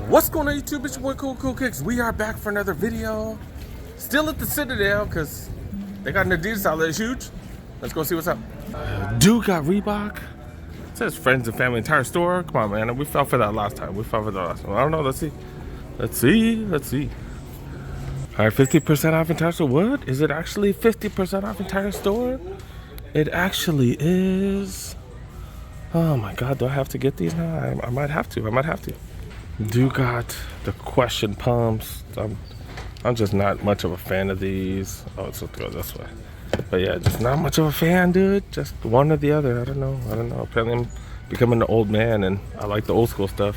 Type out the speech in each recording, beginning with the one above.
What's going on YouTube? It's your boy Cool Kicks. We are back for another video. Still at the Citadel because they got an Adidas Outlet. It's huge. Let's go see what's up. Dude got Reebok. It says friends and family, entire store. Come on, man. We fell for that last time. I don't know. Let's see. All right, 50% off entire store. What? Is it actually 50% off entire store? It actually is. Oh my God, do I have to get these now? I might have to. Do got the question pumps. I'm just not much of a fan of these. Oh, it's supposed to go this way. But yeah, just not much of a fan, dude. Just one or the other. I don't know. Apparently I'm becoming an old man and I like the old school stuff.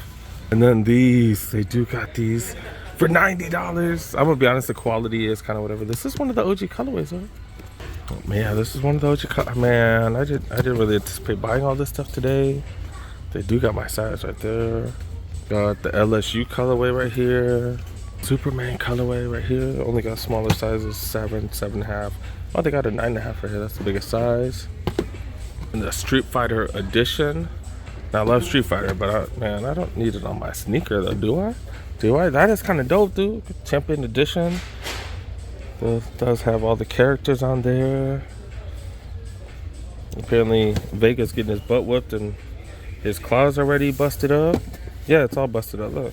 And then these, they do got these for $90. I'm gonna be honest, the quality is kind of whatever. This is one of the OG colorways, huh? Oh man, this is one of the OG man, I didn't really anticipate buying all this stuff today. They do got my size right there. Got the LSU colorway right here. Superman colorway right here. Only got smaller sizes, 7, 7.5. Oh, they got a 9.5 right here. That's the biggest size. And the Street Fighter edition. Now, I love Street Fighter, but man, I don't need it on my sneaker though, do I? That is kind of dope, dude. Champion edition. Does have all the characters on there. Apparently, Vega's getting his butt whooped and his claws already busted up. Yeah, it's all busted up. Look,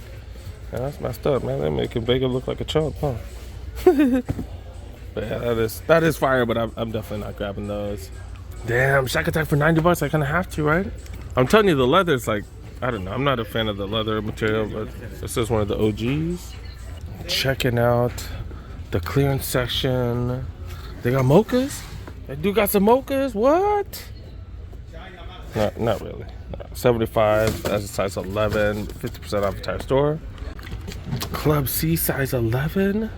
yeah, that's messed up, man. They're making Vega look like a chump, huh? But yeah, that is fire. But I'm definitely not grabbing those. Damn, Shaq Attaq for $90. I kind of have to, right? I'm telling you, the leather's like, I don't know. I'm not a fan of the leather material, but this is one of the OGs. Checking out the clearance section. They got mochas. They do got some mochas. What? Not really. 75 that's a size 11, 50% off entire store. Club C size 11.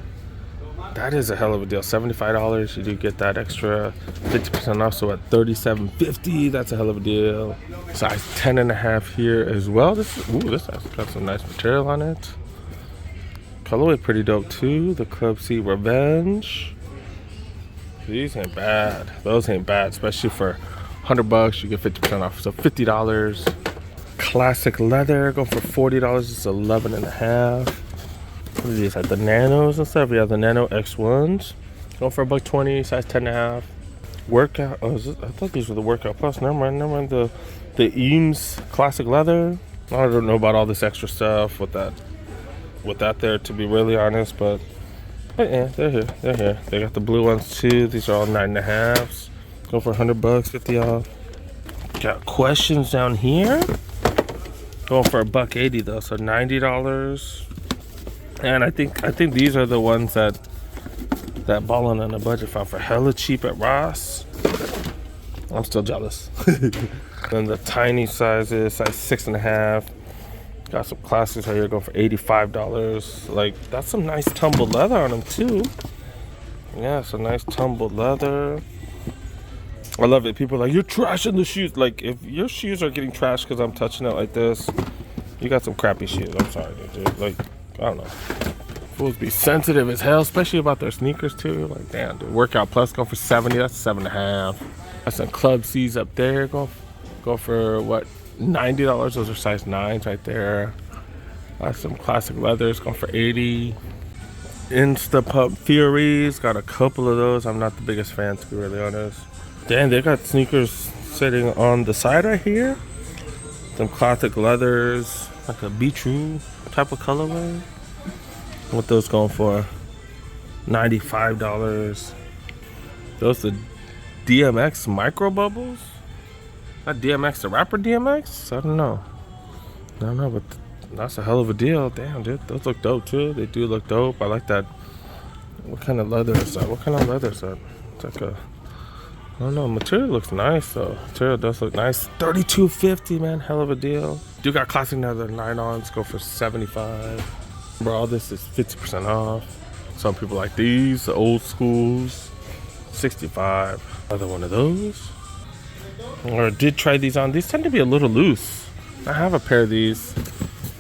That is a hell of a deal. $75. You do get that extra 50% off, so at $37.50. That's a hell of a deal. Size 10.5 here as well. This has got some nice material on it. Colorway pretty dope too. The Club C Revenge. These ain't bad. Those ain't bad, especially for $100. You get 50% off, so $50. Classic leather going for $40. It's 11.5. What are these? Like the nanos and stuff. Yeah, the nano X1s going for $120. Size 10.5. Workout. Oh, I thought these were the Workout Plus. Never mind. The Eames classic leather. I don't know about all this extra stuff with that there, to be really honest, but yeah, they're here. They got the blue ones too. These are all 9.5s. Go for $100, 50 off. Got questions down here. Going for $180 though, so $90. And I think these are the ones that Ballin' on a Budget found for hella cheap at Ross. I'm still jealous. Then the tiny sizes, size 6.5. Got some classics right here going for $85. Like, that's some nice tumbled leather on them too. Yeah, some nice tumbled leather. I love it. People are like, you're trashing the shoes. Like, if your shoes are getting trashed because I'm touching it like this, you got some crappy shoes. I'm sorry, dude. Like, I don't know. Fools be sensitive as hell, especially about their sneakers too. Like, damn, dude. Workout Plus going for $70. That's 7.5. Got some Club C's up there. Go for what? $90. Those are size 9s right there. Got some classic leathers going for $80. Instapump Furies. Got a couple of those. I'm not the biggest fan, to be really honest. Damn, they got sneakers sitting on the side right here. Some classic leathers, like a Be-True type of colorway. What those going for? $95. Those the DMX micro bubbles? Not DMX, the rapper DMX? I don't know, but that's a hell of a deal. Damn, dude, those look dope too. They do look dope. I like that. What kind of leather is that? It's like a, I don't know. Material looks nice though. Material does look nice. $32.50, man. Hell of a deal. Do got classic leather nylons go for $75. Bro, all this is 50% off. Some people like these, the old schools. $65. Another one of those. Or did try these on. These tend to be a little loose. I have a pair of these,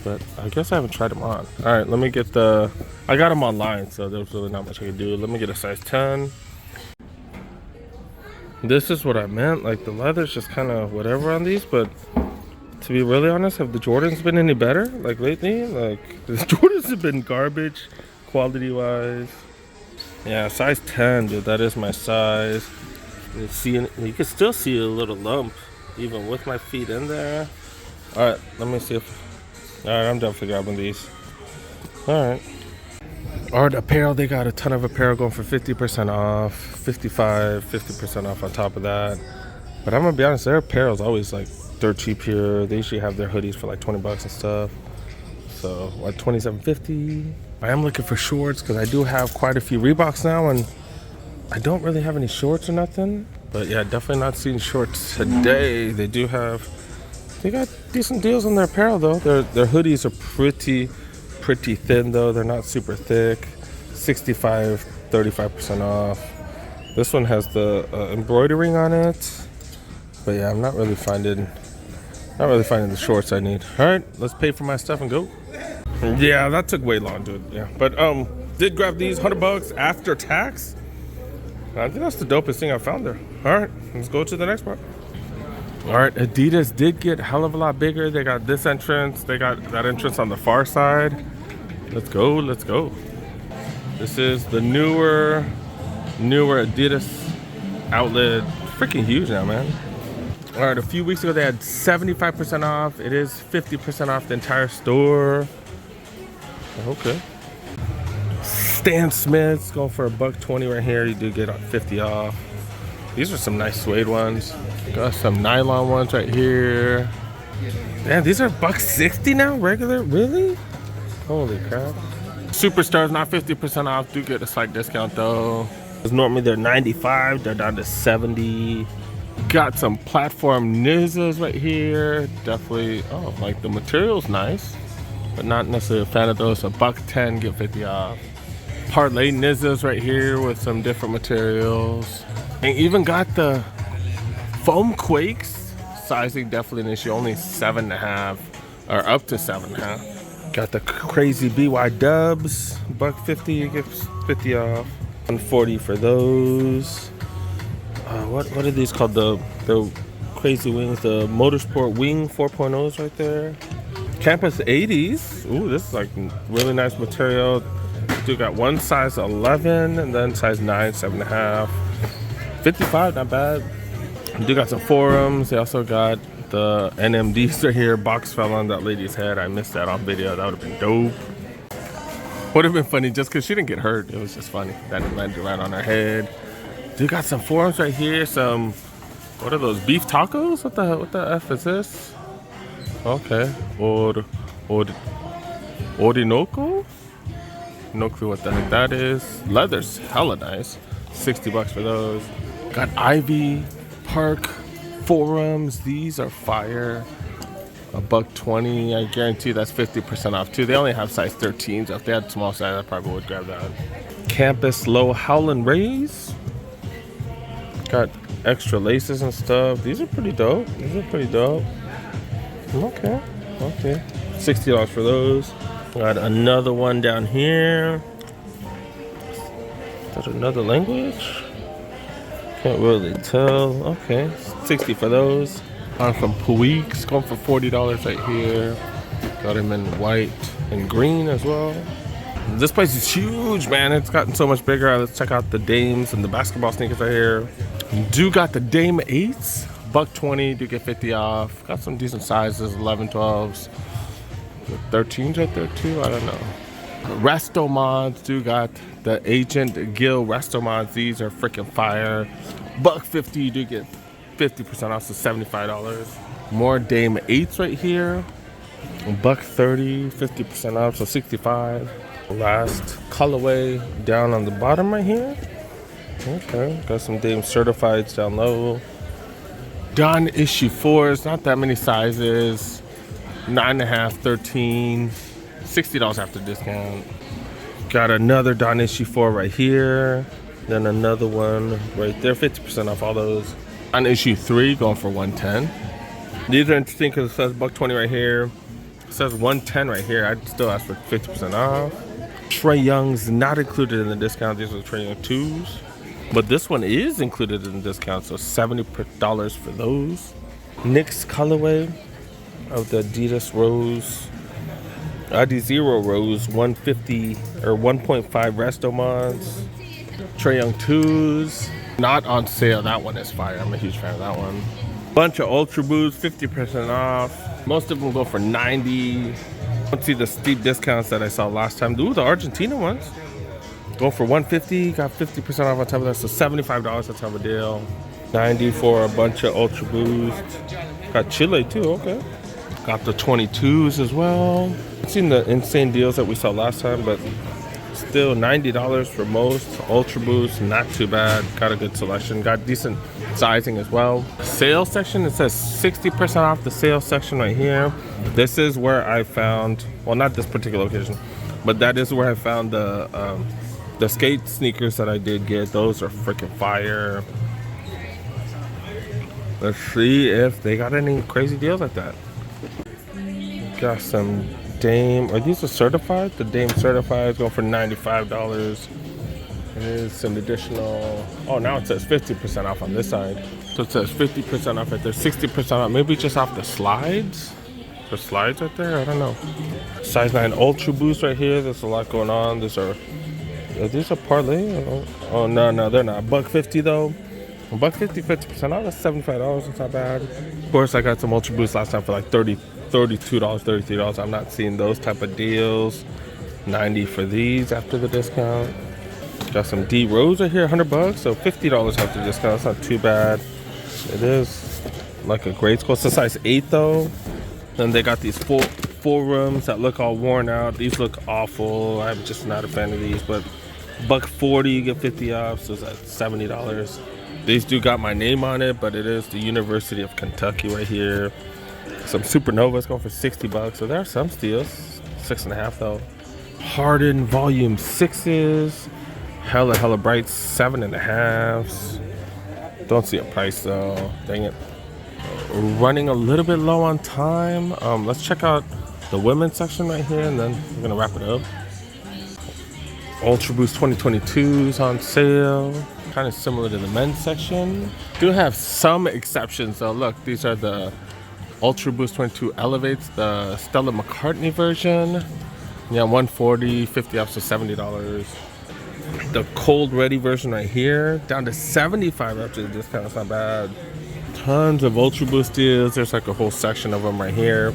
but I guess I haven't tried them on. All right, let me get I got them online, so there's really not much I can do. Let me get a size 10. This is what I meant. Like, the leather's just kind of whatever on these, but To be really honest, have the Jordans been any better? Like lately? Like the Jordans have been garbage, quality wise. Yeah, size 10, dude. That is my size. You can still see a little lump, even with my feet in there. All right, let me see if. All right, I'm definitely grabbing these. All right. Art apparel, they got a ton of apparel going for 50% off, 50% off on top of that. But I'm gonna be honest, their apparel's always like dirt cheap here. They usually have their hoodies for like 20 bucks and stuff. So like $27.50. I am looking for shorts because I do have quite a few Reeboks now, and I don't really have any shorts or nothing. But yeah, definitely not seeing shorts today. They got decent deals on their apparel though. Their hoodies are pretty thin though. They're not super thick. 35% off. This one has the embroidering on it. But yeah, I'm not really finding the shorts I need. All right, let's pay for my stuff and go. Yeah, that took way long, dude. Yeah, but did grab these $100 after tax. I think that's the dopest thing I found there. All right, let's go to the next part. All right, Adidas did get a hell of a lot bigger. They got this entrance. They got that entrance on the far side. Let's go. This is the newer Adidas Outlet. Freaking huge now, man. All right, a few weeks ago they had 75% off. It is 50% off the entire store. Okay. Stan Smith's going for $1.20 right here. You do get 50 off. These are some nice suede ones. Got some nylon ones right here. Man, these are $1.60 now, regular? Really? Holy crap. Superstars not 50% off. Do get a slight discount though. Normally they're 95, they're down to 70. Got some platform Nizzas right here. Definitely, like the material's nice, but not necessarily a fan of those. So $1.10, get 50 off. Parlay Nizzas right here with some different materials. And even got the foam Quakes. Sizing definitely an issue, only 7.5 or up to 7.5. Got the crazy BY Dubs, $1.50, you get 50 off. $1.40 for those. What are these called? The crazy wings, the Motorsport Wing 4.0s right there. Campus 80s. Ooh, this is like really nice material. Do got one size 11 and then size 9, 7.5. 55, not bad. Do got some forums. They also got the NMDs right here. Box fell on that lady's head. I missed that on video. That would have been dope. Would have been funny just because she didn't get hurt. It was just funny that it landed right on her head. Dude, got some forums right here. Some, what are those, beef tacos? What the F is this? Okay. Orinoco? No clue what the heck that is. Leather's hella nice. 60 bucks for those. Got Ivy Park forums. These are fire. $1.20. I guarantee that's 50% off too. They only have size 13s. If they had small size, I probably would grab that. Campus Low Howlin' Rays. Got extra laces and stuff. These are pretty dope. Okay. $60 for those. Got another one down here. Is that another language? Can't really tell. Okay, 60 for those. From Puig's, going for $40 right here. Got them in white and green as well. This place is huge, man. It's gotten so much bigger. Let's check out the Dames and the basketball sneakers right here. Do got the Dame 8s, $1.20. Do get 50 off. Got some decent sizes, 11, 12s. 13s right there too. I don't know. Resto mods. Do got the Agent Gil Resto mods. These are freaking fire. $1.50. You do get 50% off, so $75. More Dame 8s right here. $1.30, 50% off, so $65. Last colorway down on the bottom right here. Okay, got some Dame certifieds down low. Don issue 4s, not that many sizes. 9.5, 13, $60 after discount. Got another Don issue 4 right here. Then another one right there, 50% off all those. On issue 3, going for $110. These are interesting because it says $1.20 right here. It says $110 right here. I'd still ask for 50% off. Trae Young's not included in the discount. These are Trae Young 2s. But this one is included in the discount, so $70 for those. Knicks colorway. of the Adidas Rose, Zero Rose 150 or 1.5 Resto mods. Trae Young 2s. Not on sale. That one is fire. I'm a huge fan of that one. Bunch of Ultra Boosts, 50% off. Most of them go for 90. Don't see the steep discounts that I saw last time. Ooh, the Argentina ones go for 150. Got 50% off on top of that, so $75. That's how a deal. 90 for a bunch of Ultra Boost. Got Chile too. Okay. Got the 22s as well. I've seen the insane deals that we saw last time, but still $90 for most. Ultra Boost, not too bad. Got a good selection. Got decent sizing as well. Sales section, it says 60% off the sales section right here. This is where I found, well, not this particular occasion, but that is where I found the skate sneakers that I did get. Those are freaking fire. Let's see if they got any crazy deals like that. Got some Dame. Are these certified? The Dame certified going for $95. There's some additional. Oh, now it says 50% off on this side. So it says 50% off right there, 60% off. Maybe just off the slides. The slides right there. I don't know. Size 9 Ultra Boost right here. There's a lot going on. These are parlay. Oh no, they're not. $150 though. $150, 50% off. That's $75. That's not bad. Of course, I got some Ultra Boost last time for like $32, $33. I'm not seeing those type of deals. 90 for these after the discount. Got some D Rose right here, $100, so $50 after the discount. That's not too bad. It is like a grade school. It's a size 8 though. Then they got these full rooms that look all worn out. These look awful. I'm just not a fan of these, but $140, you get 50 off, so that's $70. These do got my name on it, but it is the University of Kentucky right here. Some Supernovas going for $60, so there are some steals. 6.5 though. Harden Volume 6s. Hella bright 7.5s. Don't see a price though. Dang it. Running a little bit low on time. Let's check out the women's section right here, and then we're gonna wrap it up. Ultra Boost 2022s on sale. Kind of similar to the men's section. Do have some exceptions though. Look, these are the Ultra Boost 22 Elevates, the Stella McCartney version. Yeah, $140, 50 off, so $70. The Cold Ready version right here, down to $75 after the discount. It's not bad. Tons of Ultra Boost deals. There's like a whole section of them right here.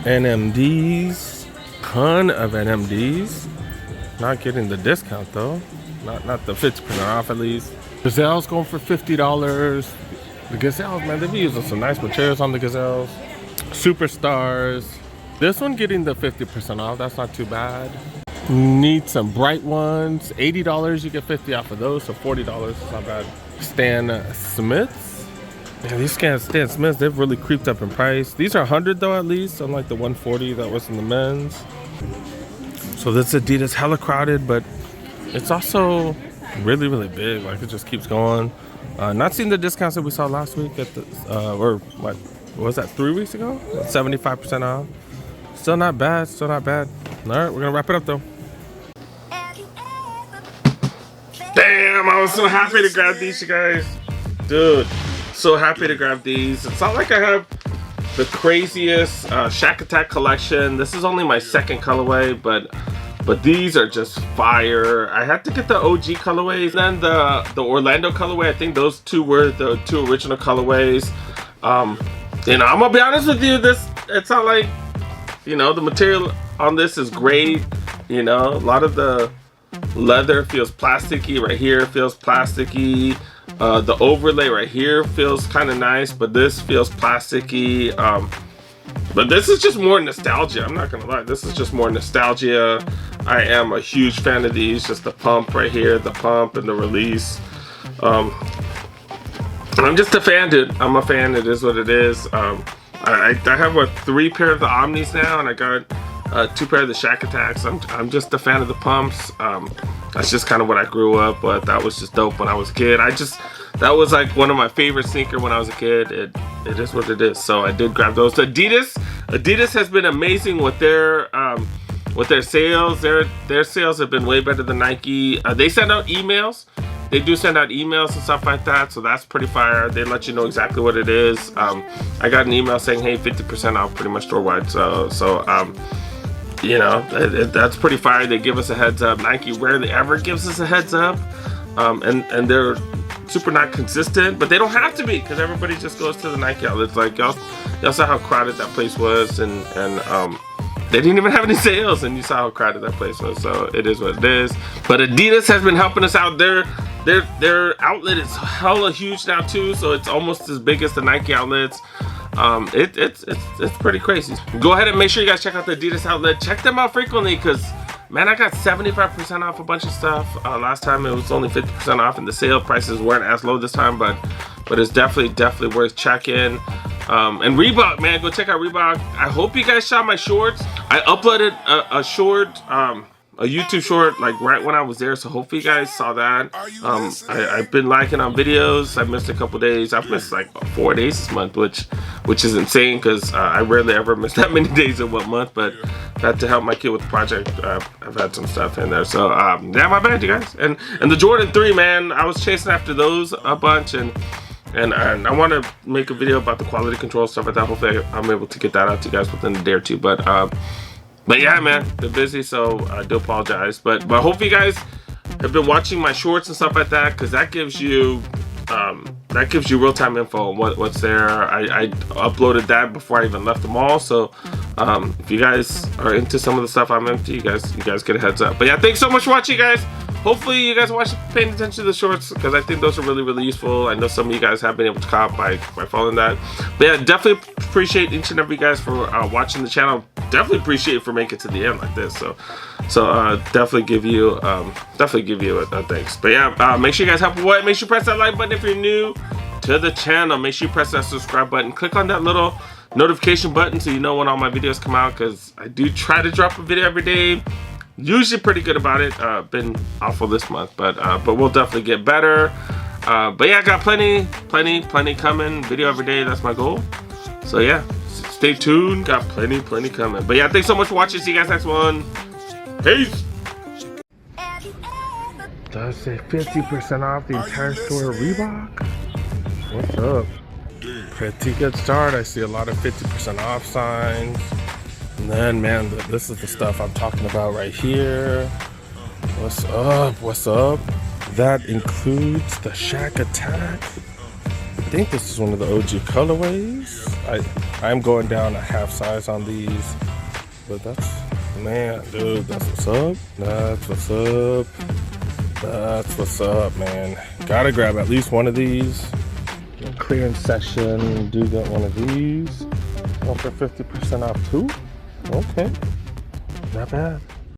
NMDs, ton of NMDs. Not getting the discount though. Not the 50% off at least. Gazelles going for $50. The Gazelles, man, they've been using some nice materials on the Gazelles. Superstars. This one getting the 50% off. That's not too bad. Need some bright ones. $80, you get 50 off of those, so $40. It's not bad. Stan Smiths. Yeah, these Stan Smiths, they've really creeped up in price. These are 100 though, at least, unlike the 140 that was in the men's. So this Adidas hella crowded, but it's also really big. Like, it just keeps going. Not seeing the discounts that we saw last week at the or what was that, 3 weeks ago? 75% off. Still not bad. All right, we're gonna wrap it up though. Damn, I was so happy to grab these, you guys. Dude, so happy to grab these. It's not like I have the craziest Shaq Attaq collection. This is only my second colorway, but these are just fire. I had to get the OG colorways, then the Orlando colorway. I think those two were the two original colorways. You know, I'm gonna be honest with you, it's not like, you know, the material on this is great. You know, a lot of the leather feels plasticky right here, feels plasticky. The overlay right here feels kind of nice, but this feels plasticky. But this is just more nostalgia. I'm not gonna lie, this is just more nostalgia. I am a huge fan of these. Just the pump right here, the pump and the release. I'm just a fan, dude. I'm a fan. It is what it is. I have 3 pair of the Omnis now, and I got 2 pair of the Shaq Attacks. I'm just a fan of the pumps. That's just kind of what I grew up with. That was just dope when I was a kid. That was like one of my favorite sneakers when I was a kid. It is what it is. So I did grab those. Adidas has been amazing with their sales. Their sales have been way better than Nike. They send out emails They do send out emails and stuff like that, so that's pretty fire. They let you know exactly what it is. I got an email saying, hey, 50% off pretty much store-wide. So you know, that's pretty fire. They give us a heads up. Nike rarely ever gives us a heads up. And they're super not consistent, but they don't have to be, because everybody just goes to the Nike outlets. Like y'all saw how crowded that place was, and they didn't even have any sales, and you saw how crowded that place was. So it is what it is. But Adidas has been helping us out. Their outlet is hella huge now too, so it's almost as big as the Nike outlets. It's pretty crazy. Go ahead and make sure you guys check out the Adidas outlet. Check them out frequently, because man, I got 75% off a bunch of stuff. Last time it was only 50% off, and the sale prices weren't as low this time, but it's definitely worth checking. And Reebok, man, go check out Reebok. I hope you guys saw my shorts. I uploaded a short, a YouTube short, like right when I was there, so hopefully you guys saw that. I've been liking on videos. I missed a couple days. I've missed like 4 days this month, which is insane, because I rarely ever miss that many days in one month. But had to help my kid with the project. I've had some stuff in there, so yeah, my bad, you guys. And the Jordan 3, man, I was chasing after those a bunch, and I want to make a video about the quality control stuff like that. Hopefully I'm able to get that out to you guys within a day or two. But yeah, man, they're busy, so I do apologize. But hopefully you guys have been watching my shorts and stuff like that, because that gives you real-time info on what's there. I uploaded that before I even left the mall, so if you guys are into some of the stuff I'm into, you guys get a heads up. But yeah, thanks so much for watching, guys. Hopefully you guys are paying attention to the shorts, because I think those are really useful. I know some of you guys have been able to cop by following that. But yeah, definitely appreciate each and every guys for watching the channel. Definitely appreciate it for making it to the end like this. So definitely give you a thanks. But yeah, make sure you guys help what? Make sure you press that like button if you're new to the channel. Make sure you press that subscribe button. Click on that little notification button so you know when all my videos come out, because I do try to drop a video every day. Usually pretty good about it. Been awful this month, but we'll definitely get better. But yeah, I got plenty coming. Video every day, that's my goal. So yeah, stay tuned. Got plenty coming. But yeah, thanks so much for watching. See you guys next one. Peace. Does say 50% off the entire store of Reebok? What's up? Pretty good start. I see a lot of 50% off signs. And then, man, this is the stuff I'm talking about right here. What's up? That includes the Shaq Attaq. I think this is one of the OG colorways. I'm going down a half size on these. But that's, man, dude, that's what's up. That's what's up, man. Gotta grab at least one of these. Clearance section, do get one of these. One for 50% off too. Okay, not bad.